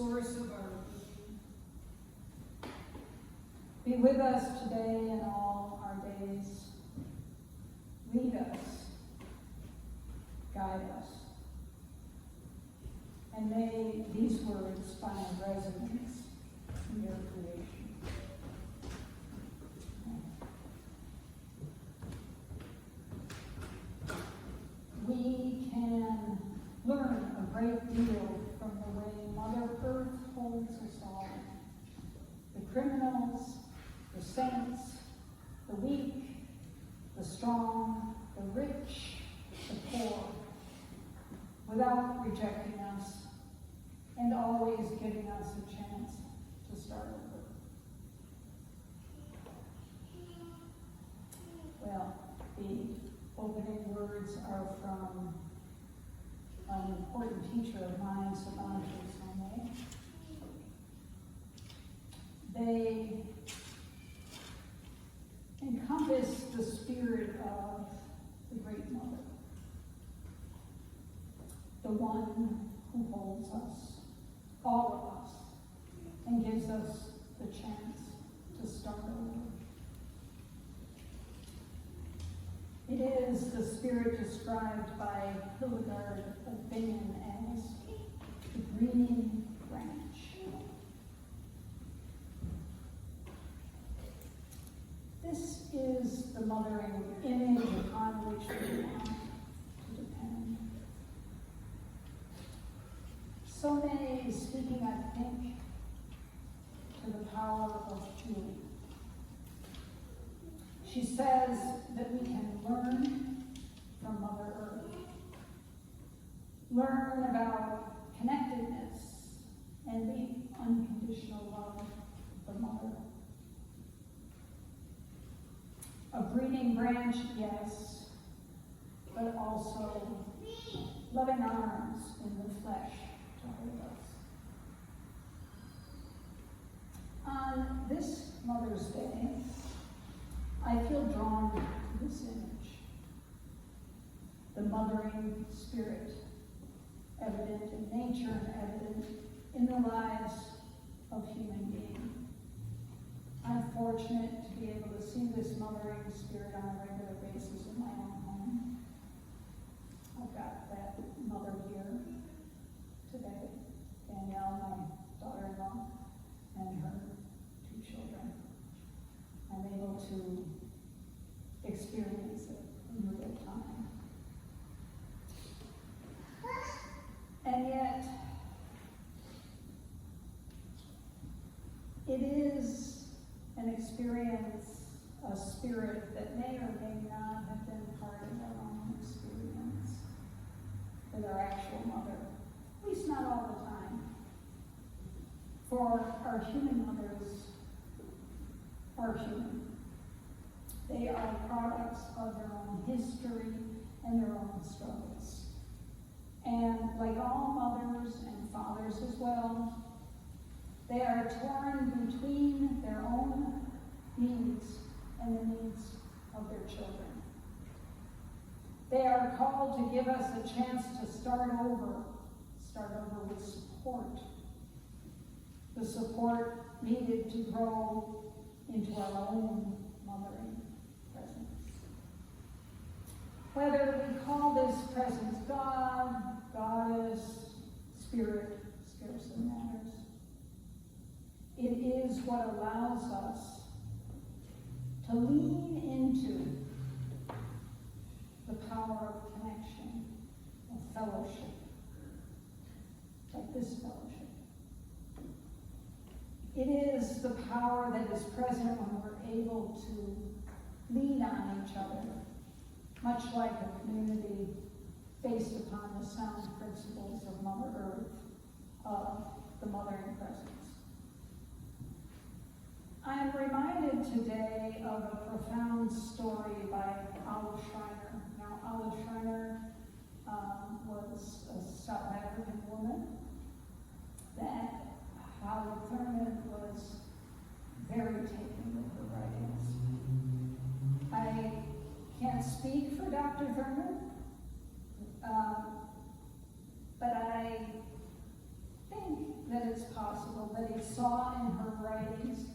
source of our being. Be with us today and all our days. Lead us, guide us, and may these words find resonance in your creation. We can learn a great deal from the way Mother Earth holds us all. The criminals, the saints, the weak, the strong, the rich, the poor, without rejecting us and always giving us a chance to start over. Well, the opening words are from an important teacher of mine, Sobonfu Some. They encompass the spirit of the Great Mother, the one who holds us, all of us, and gives us the chance to start over. It is the spirit described by Hildegard of Bingen as the green branch. This is the mothering image upon which we want to depend. Some is speaking, I think, to the power of Julie. She says that we can learn from Mother Earth. Learn about connectedness and the unconditional love of the Mother. A breeding branch, yes, but also loving arms in the flesh to hold us. On this Mother's Day, I feel drawn to this image. The mothering spirit, evident in nature and evident in the lives of human beings. I'm fortunate to be able to see this mothering spirit on a regular basis in my own home. I've got that mother here today, Danielle, my daughter-in-law, and her 2 children. I'm able to experience it in real time. And yet, it is an experience, a spirit that may or may not have been part of our own experience with our actual mother, at least not all the time. For our human mothers are human. They are products of their own history and their own struggles. And like all mothers and fathers as well, they are torn between their own needs and the needs of their children. They are called to give us a chance to start over with support. The support needed to grow into our own mothering presence. Whether we call this presence God, Goddess, Spirit, scarcely matters. It is what allows us to lean into the power of connection, of fellowship, like this fellowship. It is the power that is present when we're able to lean on each other, much like a community based upon the sound principles of Mother Earth, of the mothering presence. I am reminded today of a profound story by Olive Schreiner. Now, Olive Schreiner was a South African woman that Howard Thurman was very taken with her writings. I can't speak for Dr. Thurman, but I think that it's possible, that he saw in her writings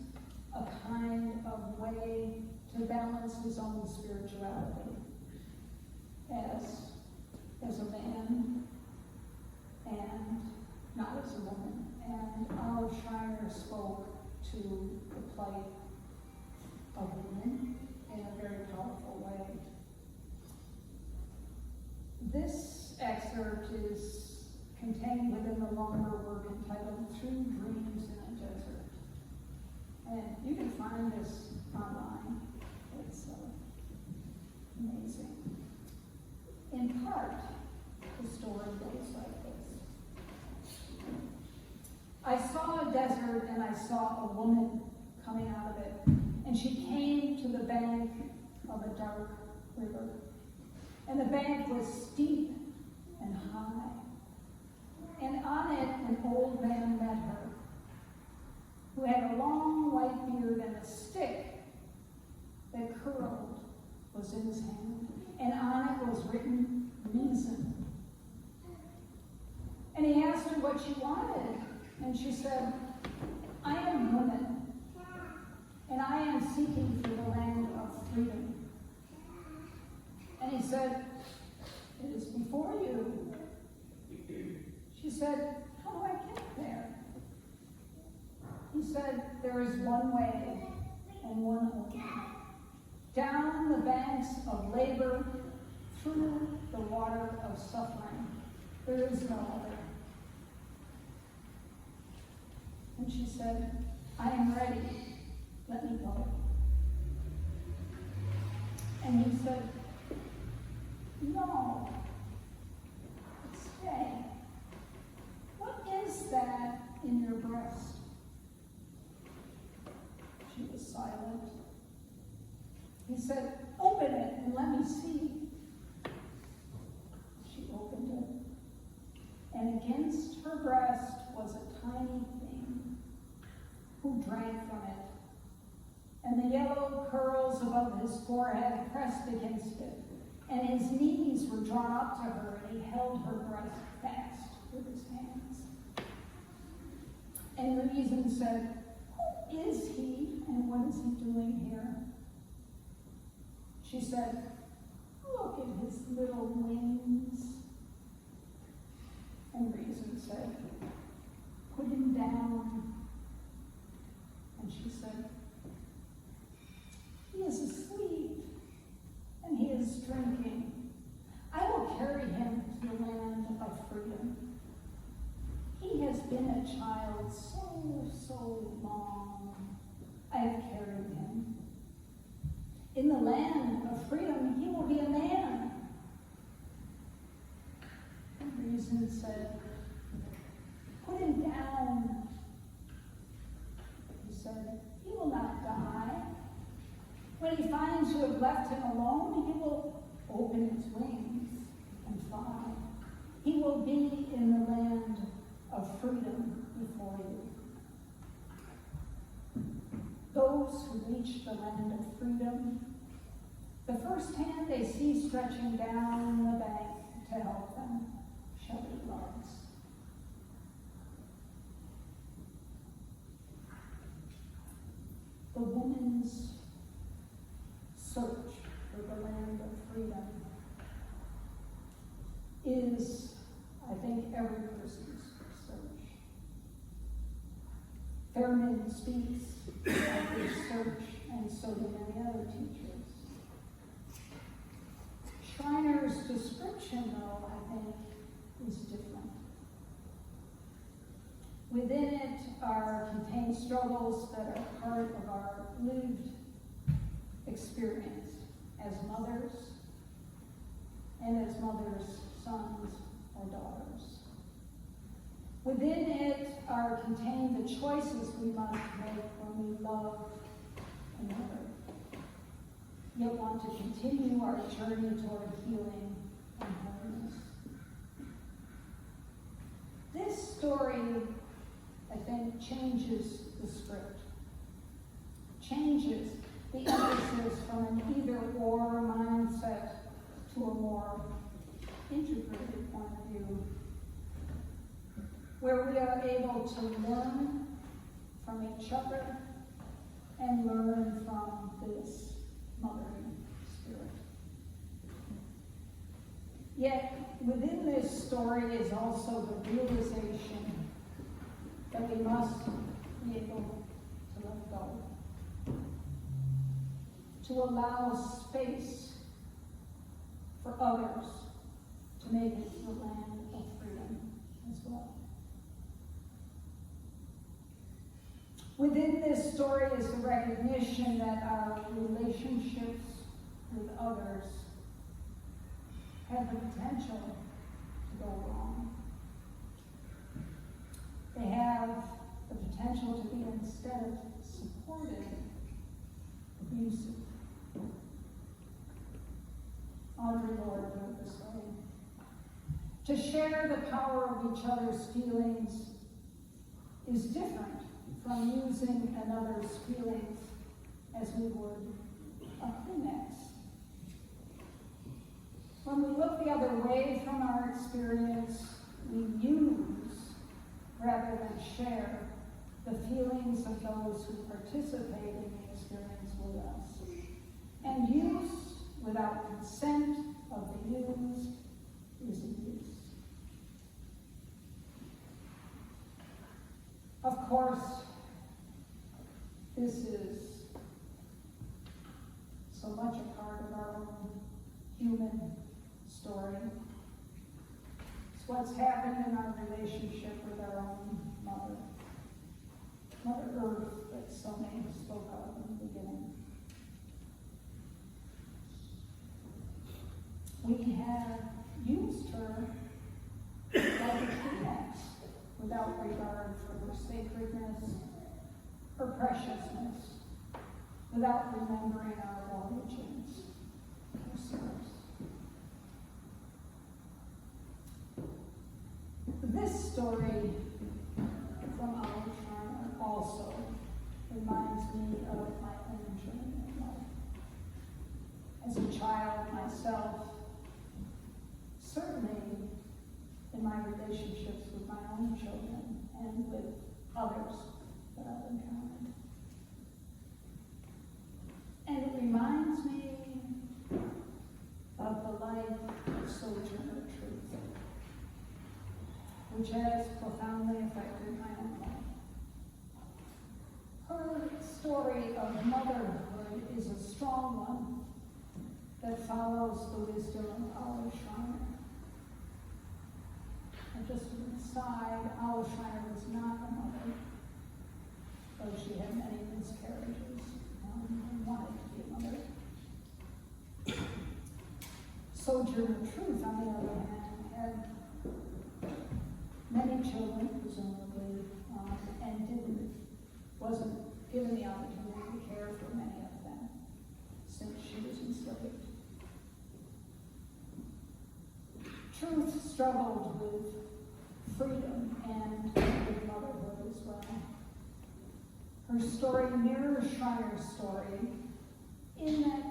a kind of way to balance his own spirituality as a man and not as a woman. And our Schreiner spoke to the plight of women in a very powerful way. This excerpt is contained within the longer work entitled Through Dreams in a Desert. And you can find this online. It's amazing. In part, the story goes like this. I saw a desert and I saw a woman coming out of it, and she came to the bank of a dark river. And the bank was steep and high. And on it, an old man met her, who had a long white beard, and a stick that curled was in his hand. And on it was written, reason. And he asked her what she wanted. And she said, I am woman, and I am seeking for the land of freedom. And he said, it is before you. She said, how do I get there? He said, there is one way and one only. Down the banks of labor, through the water of suffering. There is no other. And she said, I am ready. Let me go. And he said, no. Stay. What is that in your breast? She was silent. He said, open it and let me see. She opened it. And against her breast was a tiny thing who drank from it. And the yellow curls above his forehead pressed against it. And his knees were drawn up to her, and he held her breast fast with his hands. And the reason said, who is he, and what is he doing here? She said, look at his little wings. And reason said, put him down. And she said, he is asleep, and he is drinking. I will carry him to the land of freedom. He has been a child so long. I have carried him. In the land of freedom, he will be a man. And reason said, put him down. He said, he will not die. When he finds you have left him alone, he will open his wings and fly. He will be in the land of freedom before you. Those who reach the land of freedom, the first hand they see stretching down the bank to help them shall be love's. The woman's search for the land of freedom is, I think, every person's search. Fairman speaks of his search, and so do many other teachers. Schreiner's description, though, I think, is different. Within it are contained struggles that are part of our lived experience as mothers, and as mothers' sons or daughters. Within it are contained the choices we must make when we love another, yet want to continue our journey toward healing and wholeness. This story, I think, changes the script, changes the emphasis from an either-or mindset to a more integrated point of view, where we are able to learn from each other and learn from this mothering spirit. Yet, within this story is also the realization that we must be able to let go, to allow space for others to make it the land of freedom as well. Within this story is the recognition that our relationships with others have the potential to go wrong. They have the potential to be, instead of supported, abusive. Audre Lorde wrote this way: to share the power of each other's feelings is different from using another's feelings as we would a Kleenex. When we look the other way from our experience, we use rather than share the feelings of those who participate in the experience with us. And use without consent of the used is abuse. Of course, this is so much a part of our own human story. It's what's happened in our relationship with our own mother, Mother Earth, that so many spoke of in the beginning. We have used her like a Kleenex without regard for her sacredness, her preciousness, without remembering our origins, her source. This story from our China also reminds me of my own journey in life. As a child myself, certainly in my relationships with my own children and with others that I've encountered. And it reminds me of the life of Sojourner Truth, which has profoundly affected my own life. Her story of motherhood is a strong one that follows the wisdom of our Shriner. And just an aside, our Shriner was not a mother, though she had many miscarriages and wanted to be a mother. Sojourner Truth, on the other hand, had many children, presumably, and wasn't given the opportunity to care for many of them since she was enslaved. Truth struggled with freedom and with motherhood as well. Her story mirrors Shriner's story in that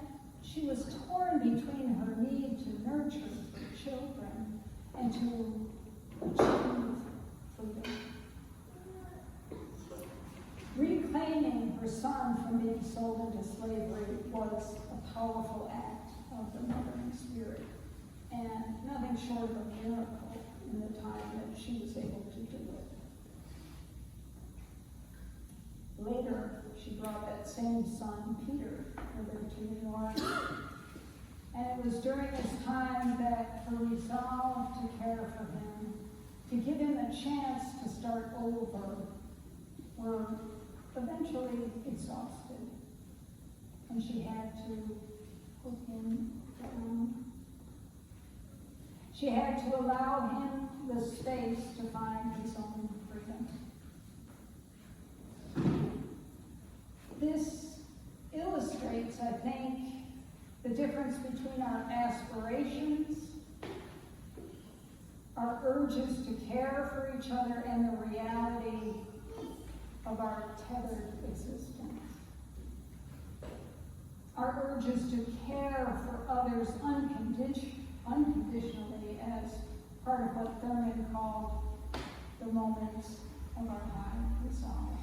she was torn between her need to nurture her children and to achieve freedom. Reclaiming her son from being sold into slavery was a powerful act of the mothering spirit, and nothing short of a miracle in the time that she was able to do it. Later, she brought that same son, Peter, with her to New York. And it was during this time that her resolve to care for him, to give him a chance to start over, were eventually exhausted. And she had to put him down. She had to allow him the space to find his own freedom. This illustrates, I think, the difference between our aspirations, our urges to care for each other, and the reality of our tethered existence. Our urges to care for others unconditionally as part of what Thurman called the moments of our high resolve.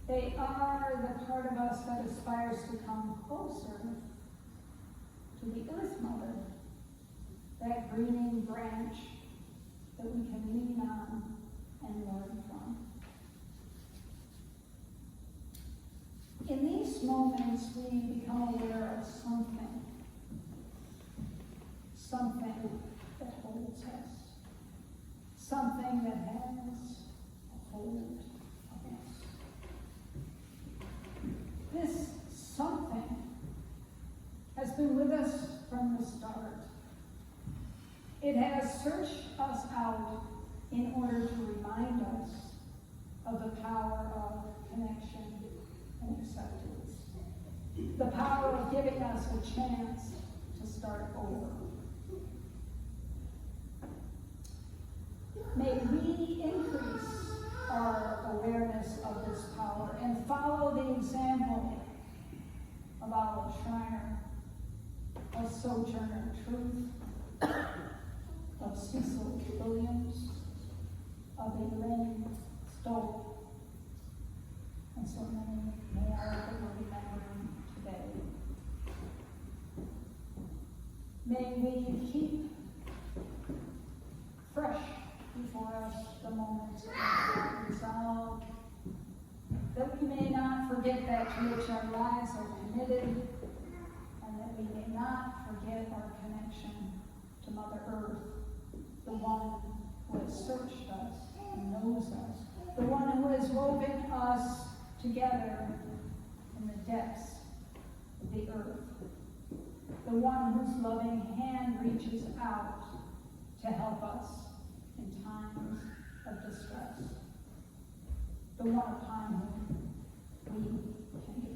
They are the part of us that aspires to come closer to the Earth Mother, that greening branch that we can lean on and learn from. In these moments, we become aware of something that holds us, something that has a hold of us. This something has been with us from the start. It has searched us out in order to remind us of the power of connection and acceptance. The power of giving us a chance to start over. May we increase our awareness of this power and follow the example of our Shriner, of Sojourner Truth, of Cecil Williams, of Elaine Stowe, and so many more that we're remembering today. May we keep fresh before us the moments of resolve, that we may not forget that to which our lives are committed, and that we may not forget our connection to Mother Earth, the one who has searched us and knows us, the one who has woven us together in the depths of the earth, the one whose loving hand reaches out to help us in times of distress, the one upon whom we can